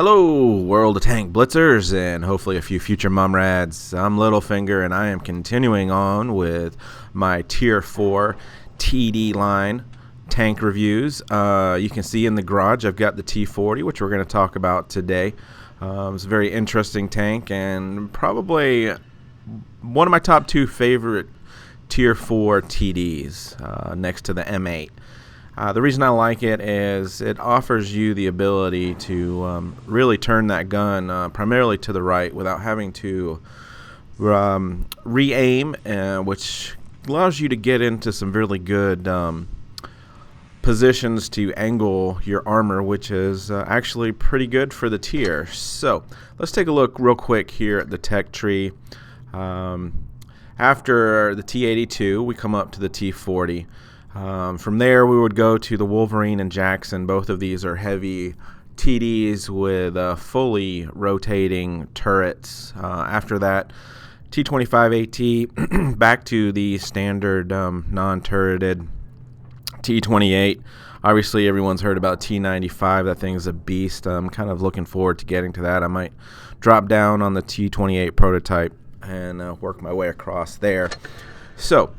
Hello, World of Tank Blitzers, and hopefully a few future mum rads. I'm Littlefinger, and I am continuing on with my Tier 4 TD line tank reviews. You can see in the garage I've got the T40, which we're going to talk about today. It's a very interesting tank, and probably one of my top two favorite Tier 4 TDs next to the M8. The reason I like it is it offers you the ability to really turn that gun primarily to the right without having to re-aim, which allows you to get into some really good positions to angle your armor, which is actually pretty good for the tier. So let's take a look real quick here at the tech tree. After the T82, we come up to the T40. From there, we would go to the Wolverine and Jackson. Both of these are heavy TDs with fully rotating turrets. After that, T25 AT, back to the standard non-turreted T28. Obviously, everyone's heard about T95. That thing's a beast. I'm kind of looking forward to getting to that. I might drop down on the T28 prototype and work my way across there. So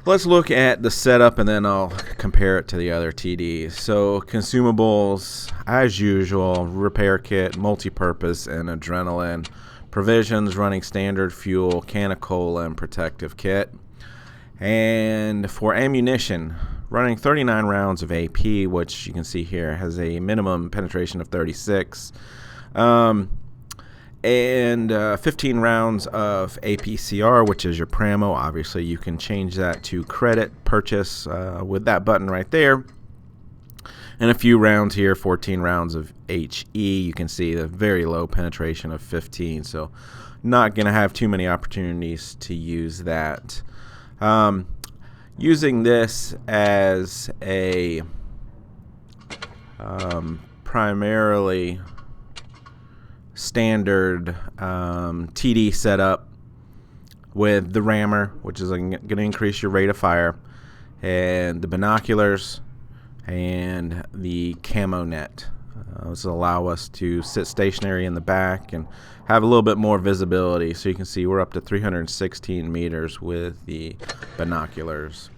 let's look at the setup, and then I'll compare it to the other TDs. So consumables, as usual, repair kit, multi-purpose, and adrenaline. Provisions, running standard fuel, can of cola, and protective kit. And for ammunition, running 39 rounds of AP, which you can see here has a minimum penetration of 36. And 15 rounds of APCR, which is your Pramo. Obviously, you can change that to credit purchase with that button right there. And a few rounds here, 14 rounds of HE. You can see the very low penetration of 15, so not going to have too many opportunities to use that. Using this as a primarily standard TD setup with the rammer, which is going to increase your rate of fire, and the binoculars and the camo net. This will allow us to sit stationary in the back and have a little bit more visibility. So you can see we're up to 316 meters with the binoculars.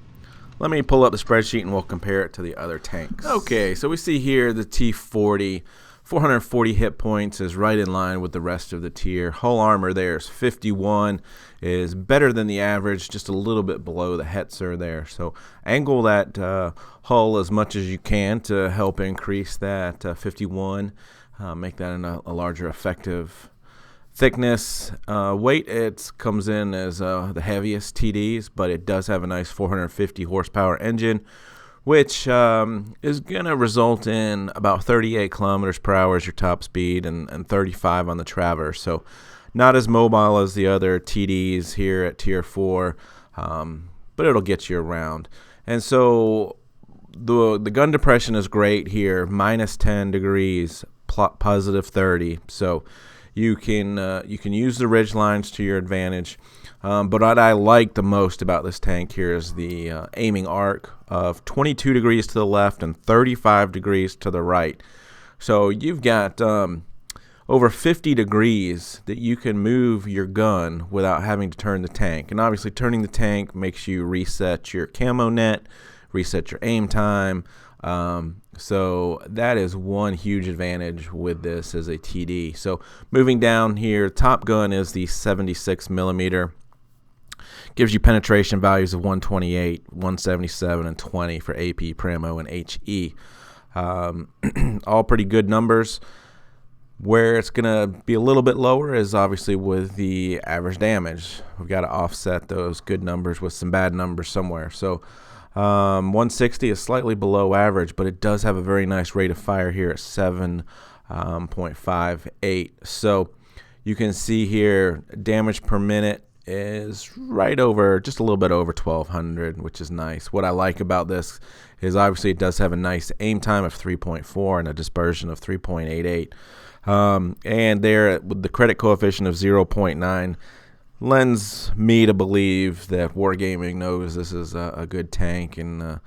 Let me pull up the spreadsheet and we'll compare it to the other tanks. Okay, so we see here the T40, 440 hit points, is right in line with the rest of the tier. Hull armor there is 51, is better than the average, just a little bit below the Hetzer there. So angle that hull as much as you can to help increase that 51, make that a larger effective thickness. Weight, it comes in as the heaviest TDs, but it does have a nice 450 horsepower engine, which is going to result in about 38 kilometers per hour as your top speed and 35 on the traverse. So not as mobile as the other TDs here at Tier 4, but it'll get you around. And so the gun depression is great here, minus 10 degrees, positive 30. So you can use the ridge lines to your advantage. But what I like the most about this tank here is the aiming arc of 22 degrees to the left and 35 degrees to the right. So you've got over 50 degrees that you can move your gun without having to turn the tank. And obviously turning the tank makes you reset your camo net, reset your aim time. So that is one huge advantage with this as a TD. So moving down here, top gun is the 76 millimeter. Gives you penetration values of 128, 177, and 20 for AP, Pramo, and HE. All pretty good numbers. Where it's going to be a little bit lower is obviously with the average damage. We've got to offset those good numbers with some bad numbers somewhere. So 160 is slightly below average, but it does have a very nice rate of fire here at 7.58. So you can see here damage per minute is right over, just a little bit over 1,200, which is nice. What I like about this is obviously it does have a nice aim time of 3.4 and a dispersion of 3.88. And there with the credit coefficient of 0.9 lends me to believe that Wargaming knows this is a good tank and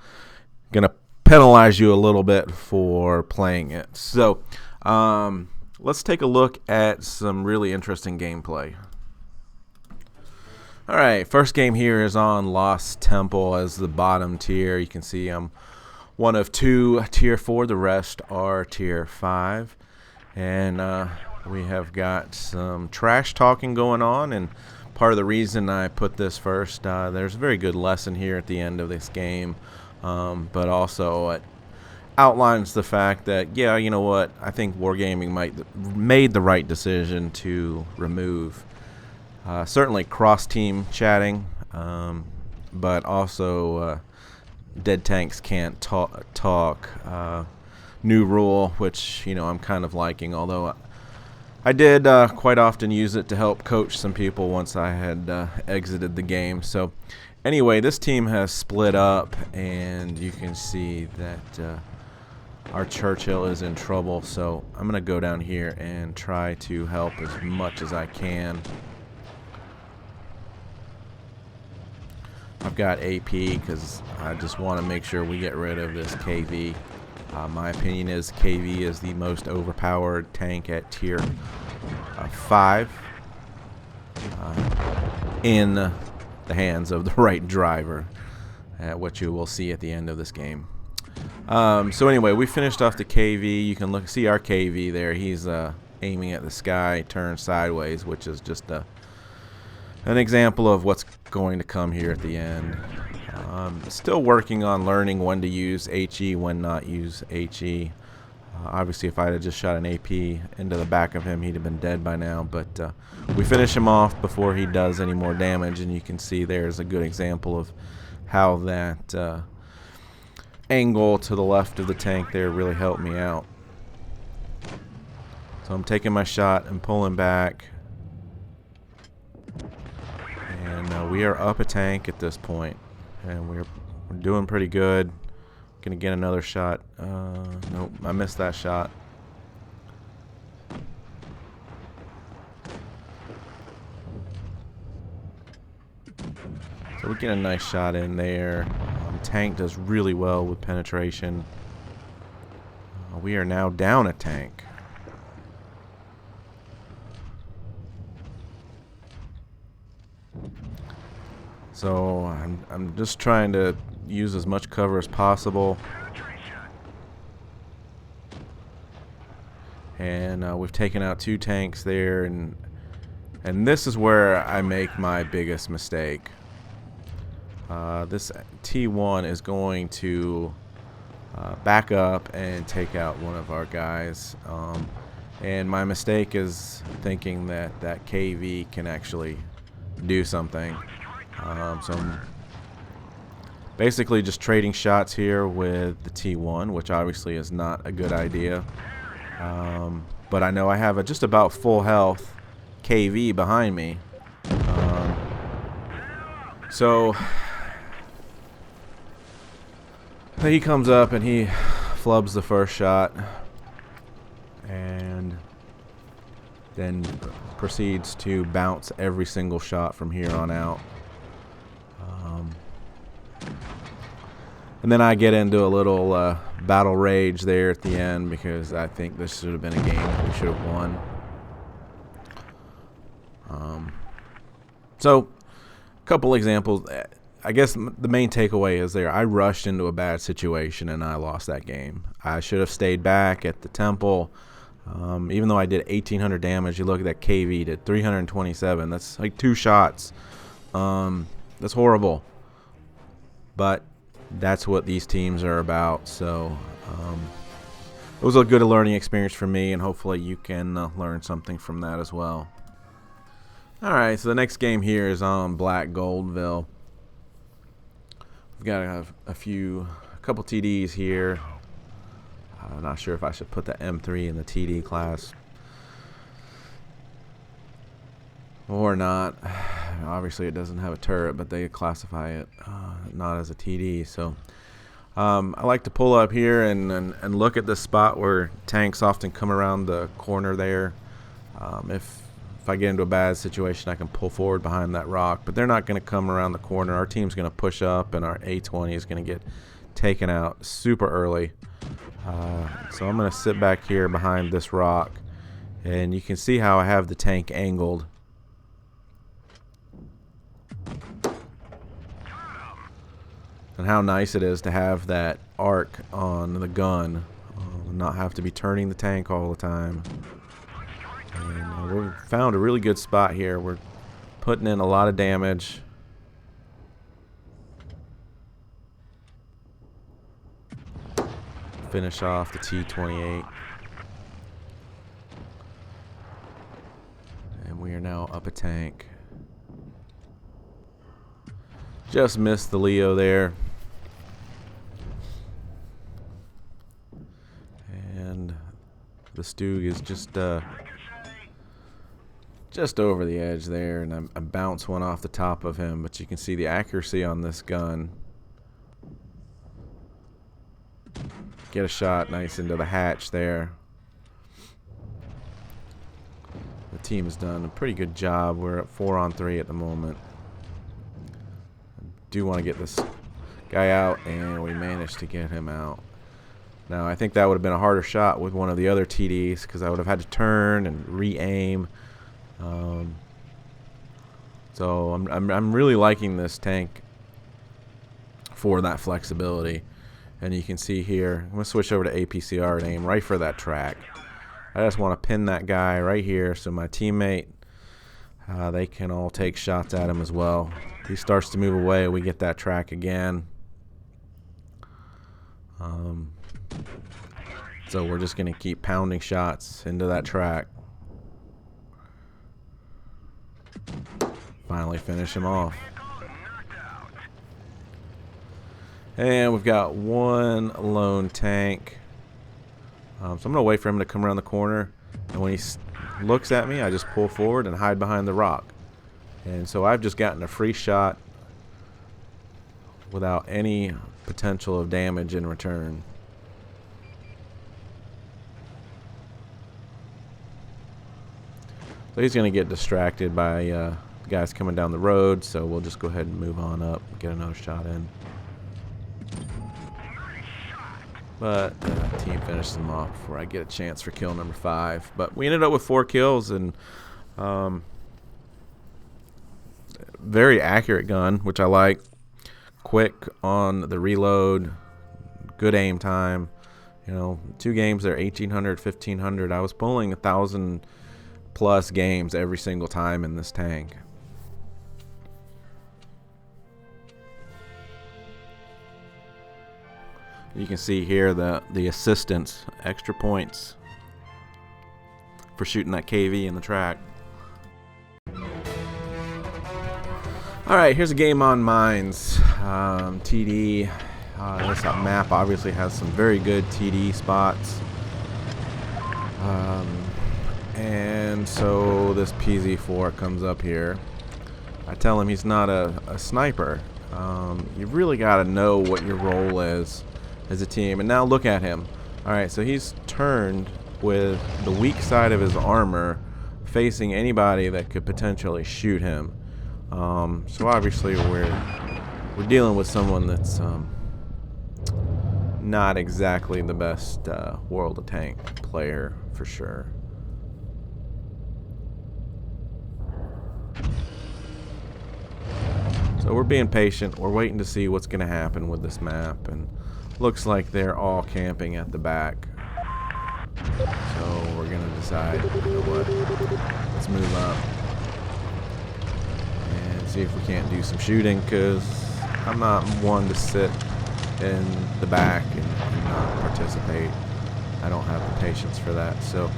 going to penalize you a little bit for playing it. So Let's take a look at some really interesting gameplay. All right, first game here is on Lost Temple as the bottom tier. You can see I'm one of 2 tier 4. The rest are tier 5. And we have got some trash talking going on. And part of the reason I put this first, there's a very good lesson here at the end of this game. But also it outlines the fact that, yeah, you know what, I think Wargaming made the right decision to remove certainly cross-team chatting, but also dead tanks can't talk. New rule, which, you know, I'm kind of liking, although I did quite often use it to help coach some people once I had exited the game. So anyway, this team has split up, and you can see that our Churchill is in trouble. So I'm going to go down here and try to help as much as I can. I've got AP because I just want to make sure we get rid of this KV. My opinion is KV is the most overpowered tank at tier 5 in the hands of the right driver, which you will see at the end of this game. So anyway, we finished off the KV. You can see our KV there. He's aiming at the sky, turned sideways, which is just an example of what's going to come here at the end. Still working on learning when to use HE, when not use HE. Obviously, if I had just shot an AP into the back of him, he'd have been dead by now. But we finish him off before he does any more damage, and you can see there's a good example of how that angle to the left of the tank there really helped me out. So I'm taking my shot and pulling back. And we are up a tank at this point, and we're doing pretty good. Gonna get another shot. Nope, I missed that shot. So we get a nice shot in there. Tank does really well with penetration. We are now down a tank. So I'm just trying to use as much cover as possible. And we've taken out 2 tanks there, and this is where I make my biggest mistake. This T1 is going to back up and take out one of our guys. And my mistake is thinking that that KV can actually do something. So I'm basically just trading shots here with the T1, which obviously is not a good idea. But I know I have a just about full health KV behind me. So he comes up and he flubs the first shot, and then proceeds to bounce every single shot from here on out. And then I get into a little battle rage there at the end because I think this should have been a game that we should have won. So, a couple examples. I guess the main takeaway is there. I rushed into a bad situation and I lost that game. I should have stayed back at the temple. Even though I did 1,800 damage, you look at that KV did 327. That's like 2 shots. That's horrible. But that's what these teams are about. So it was a good learning experience for me, and hopefully you can learn something from that as well. All right, so the next game here is on Black Goldville. We've got a couple TDs here. I'm not sure if I should put the M3 in the TD class or not. Obviously it doesn't have a turret, but they classify it not as a TD. So I like to pull up here and look at the spot where tanks often come around the corner there. If I get into a bad situation, I can pull forward behind that rock, but they're not going to come around the corner. Our team's going to push up, and our A20 is going to get taken out super early. So I'm going to sit back here behind this rock, and you can see how I have the tank angled. And how nice it is to have that arc on the gun, not have to be turning the tank all the time. And we've found a really good spot here. We're putting in a lot of damage. Finish off the T28. And we are now up a tank. Just missed the Leo there. And the Stug is just over the edge there, and I bounce one off the top of him, but you can see the accuracy on this gun. Get a shot nice into the hatch there. The team has done a pretty good job. We're at 4-on-3 at the moment. I do want to get this guy out, and we managed to get him out. Now, I think that would have been a harder shot with one of the other TDs, because I would have had to turn and re-aim. So I'm really liking this tank for that flexibility. And you can see here, I'm going to switch over to APCR and aim right for that track. I just want to pin that guy right here so my teammate, they can all take shots at him as well. If he starts to move away, we get that track again. So we're just going to keep pounding shots into that track. Finally finish him off. And we've got one lone tank. So I'm going to wait for him to come around the corner. And when he looks at me, I just pull forward and hide behind the rock. And so I've just gotten a free shot without any potential of damage in return. So he's going to get distracted by guys coming down the road. So we'll just go ahead and move on up and get another shot in. But the team finished them off before I get a chance for kill number 5. But we ended up with 4 kills and very accurate gun, which I like. Quick on the reload, good aim time. You know, 2 games there, 1,800, 1,500. I was pulling 1,000 plus games every single time in this tank. You can see here the assistance, extra points for shooting that KV in the track. Alright, here's a game on mines. TD. This map obviously has some very good TD spots. And so this PZ4 comes up here. I tell him he's not a sniper. You really got to know what your role is as a team. And now look at him. Alright, so he's turned with the weak side of his armor facing anybody that could potentially shoot him. So obviously we're dealing with someone that's not exactly the best World of Tank player for sure. So we're being patient. We're waiting to see what's going to happen with this map, and looks like they're all camping at the back. So we're going to decide, you know what, let's move up and see if we can't do some shooting, because I'm not one to sit in the back and not participate. I don't have the patience for that. So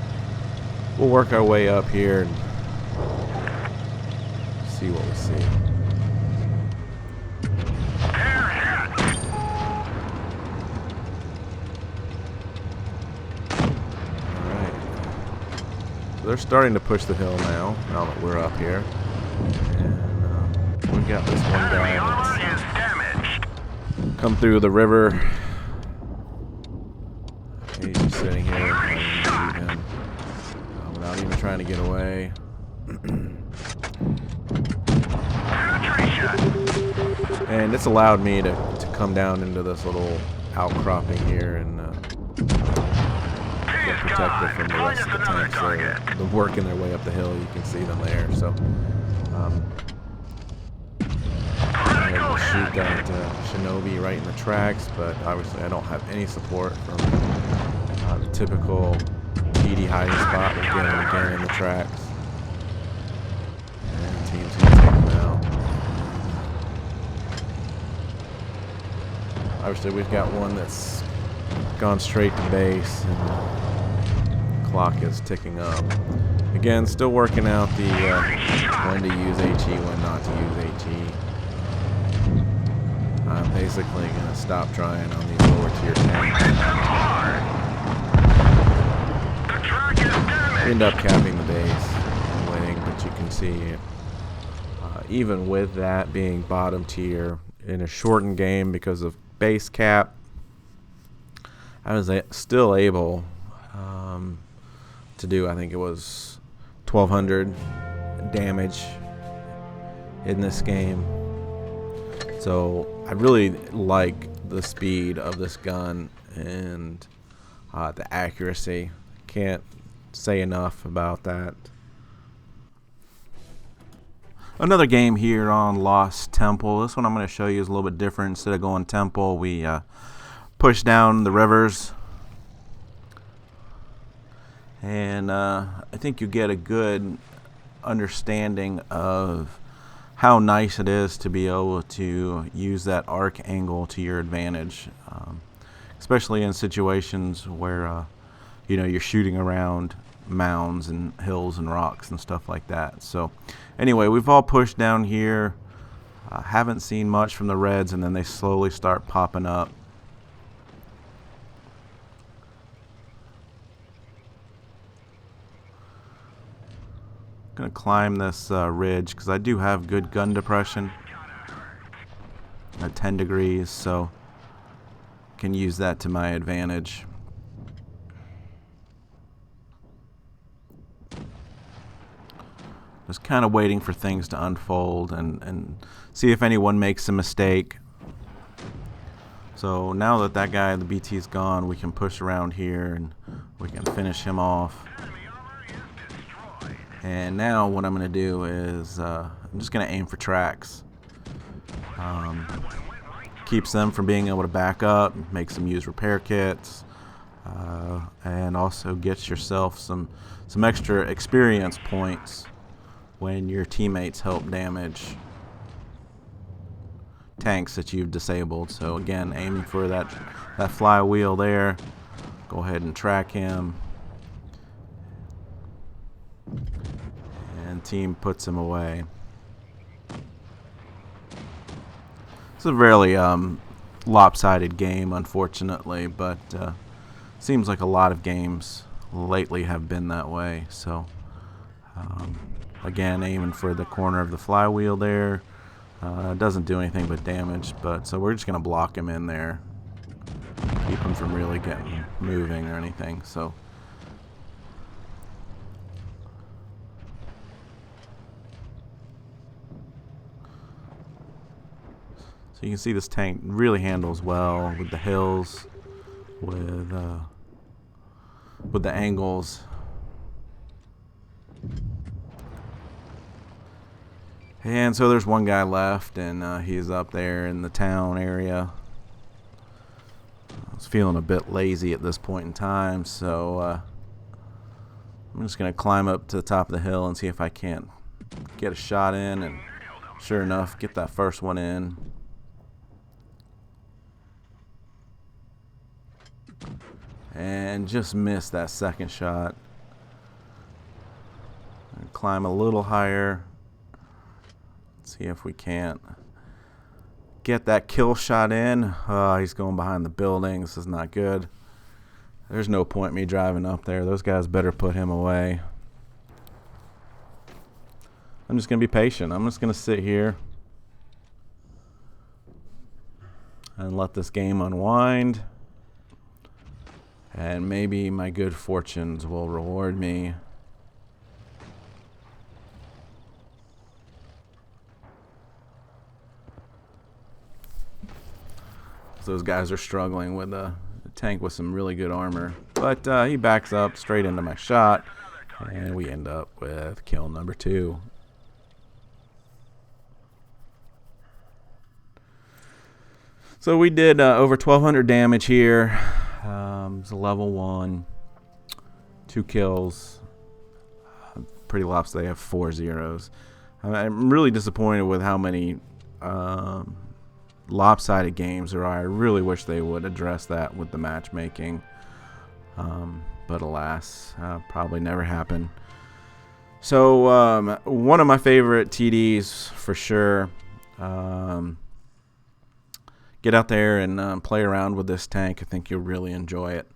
we'll work our way up here and see what we see. They're starting to push the hill now that we're up here. And we've got this one guy that's come through the river. He's just sitting here and shoot him without even trying to get away. And it's allowed me to come down into this little outcropping here and get protected from the rest of the tank. So they're working their way up the hill. You can see them there. So I'm able to shoot that Shinobi right in the tracks, but obviously I don't have any support from the typical TD hiding spot. We'll get him again in the tracks. And the team's going to take him out. Obviously we've got one that's gone straight to base, and the clock is ticking up. Again, still working out the when to use HE, when not to use HE. I'm basically going to stop trying on these lower tier tanks. End up capping the base and winning, but you can see even with that being bottom tier in a shortened game because of base cap, I was still able to do, I think it was 1200 damage in this game. So I really like the speed of this gun and the accuracy. Can't say enough about that. Another game here on Lost Temple. This one I'm going to show you is a little bit different. Instead of going temple, we push down the rivers. And I think you get a good understanding of how nice it is to be able to use that arc angle to your advantage, especially in situations where you're shooting around mounds and hills and rocks and stuff like that. So anyway, we've all pushed down here. Haven't seen much from the Reds, and then they slowly start popping up. Gonna climb this ridge because I do have good gun depression at 10 degrees, so can use that to my advantage. Just kind of waiting for things to unfold and see if anyone makes a mistake. So now that that guy, the BT's gone, we can push around here and we can finish him off. And now what I'm going to do is I'm just going to aim for tracks. Keeps them from being able to back up, makes them use repair kits, and also gets yourself some extra experience points when your teammates help damage tanks that you've disabled. So again, aiming for that flywheel there. Go ahead and track him. And team puts him away. It's a really lopsided game, unfortunately, but seems like a lot of games lately have been that way. So again, aiming for the corner of the flywheel there. Doesn't do anything but damage, but so we're just going to block him in there. Keep him from really getting moving or anything. So you can see this tank really handles well with the hills, with the angles. And so there's one guy left, and he's up there in the town area. I was feeling a bit lazy at this point in time, so I'm just going to climb up to the top of the hill and see if I can't get a shot in, and sure enough, get that first one in. And just missed that second shot. And climb a little higher. See if we can't get that kill shot in. He's going behind the building. This is not good. There's no point me driving up there. Those guys better put him away. I'm just going to be patient. I'm just going to sit here and let this game unwind. And maybe my good fortunes will reward me. Those guys are struggling with a tank with some really good armor. But he backs up straight into my shot, and we end up with kill number 2. So we did over 1,200 damage here. It's a level 1. 2 kills. Pretty lopsided. They have 4 zeros. I'm really disappointed with how many lopsided games there are. I really wish they would address that with the matchmaking. But alas, probably never happen. So one of my favorite TDs for sure. Get out there and play around with this tank. I think you'll really enjoy it.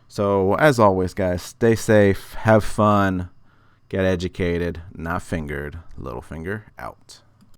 So as always, guys, stay safe, have fun, get educated, not fingered. Littlefinger out.